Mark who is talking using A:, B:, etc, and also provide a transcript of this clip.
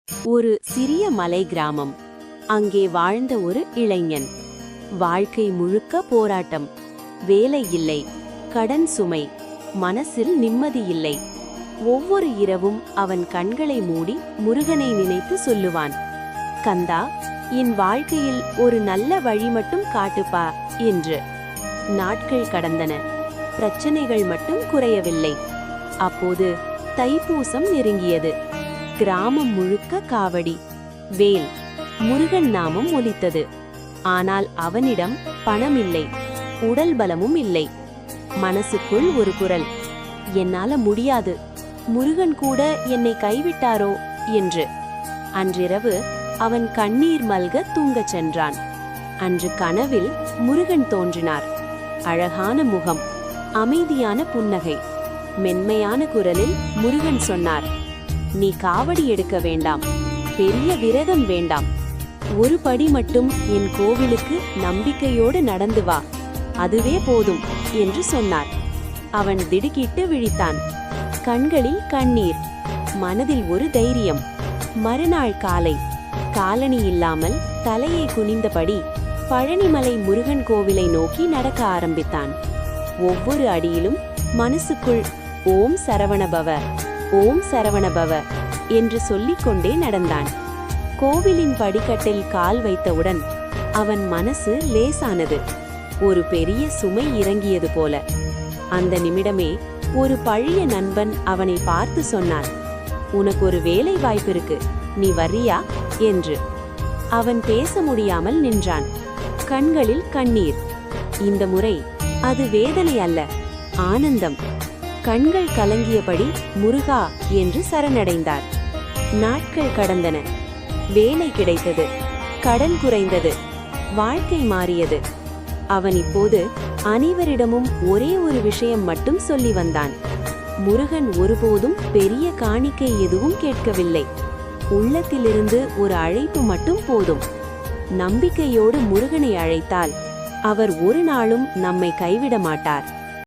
A: ஒரு சிறிய மலை கிராமம். அங்கே வாழ்ந்த ஒரு இளைஞன். வாழ்க்கை முழுக்க போராட்டம். வேலை இல்லை, கடன் சுமை, மனசில் நிம்மதி இல்லை. ஒவ்வொரு இரவும் அவன் கண்களை மூடி முருகனை நினைத்து சொல்லுவான், கந்தா, என் வாழ்க்கையில் ஒரு நல்ல வழி மட்டும் காட்டுப்பா என்று. நாட்கள் கடந்தன. பிரச்சனைகள் மட்டும் குறையவில்லை. அப்போது தைப்பூசம் நெருங்கியது. கிராமம் முழுக்க காவடி, வேல், முருகன் நாமம் ஒலித்தது. ஆனால் அவனிடம் பணம் இல்லை, உடல் பலமும் இல்லை. மனசுக்குள் ஒரு குரல், என்னால முடியாது, முருகன் கூட என்னை கைவிட்டாரோ என்று. அன்றிரவு அவன் கண்ணீர் மல்க தூங்கச் சென்றான். அன்று கனவில் முருகன் தோன்றினார். அழகான முகம், அமைதியான புன்னகை. மென்மையான குரலில் முருகன் சொன்னார், நீ காவடி எடுக்க வேண்டாம், பெரிய விரதம் வேண்டாம். ஒரு படி மட்டும் என் கோவிலுக்கு நம்பிக்கையோடு நடந்து வா, அதுவே போதும் என்று சொன்னார். அவன் திடுக்கிட்டு விழித்தான். கண்களில் கண்ணீர், மனதில் ஒரு தைரியம். மறுநாள் காலை காலணி இல்லாமல் தலையை குனிந்தபடி பழனிமலை முருகன் கோவிலை நோக்கி நடக்க ஆரம்பித்தான். ஒவ்வொரு அடியிலும் மனசுக்குள் ஓம் சரவணபவ, ஓம் சரவணபவ என்று சொல்லிக்கொண்டே நடந்தான். கோவிலின் படிக்கட்டில் கால் வைத்தவுடன் அவன் மனசு லேசானது. ஒரு பெரிய சுமை இறங்கியது போல. அந்த நிமிடமே ஒரு பழைய நண்பன் அவனை பார்த்து சொன்னான், உனக்கு ஒரு வேலை வாய்ப்பு இருக்கு, நீ வர்றியா என்று. அவன் பேச முடியாமல் நின்றான். கண்களில் கண்ணீர். இந்த முறை அது வேதனை அல்ல, ஆனந்தம். கண்கள் கலங்கியபடி முருகா என்று சரணடைந்தார். நாட்கள் கடந்தன. வேலை கிடைத்தது, கடன் குறைந்தது, வாழ்க்கை மாறியது. அவன் இப்போது அனைவரிடமும் ஒரே ஒரு விஷயம் மட்டும் சொல்லி வந்தான், முருகன் ஒருபோதும் பெரிய காணிக்கை எதுவும் கேட்கவில்லை, உள்ளத்திலிருந்து ஒரு அழைப்பு மட்டும் போதும். நம்பிக்கையோடு முருகனை அழைத்தால் அவர் ஒரு நாளும் நம்மை கைவிட மாட்டார்.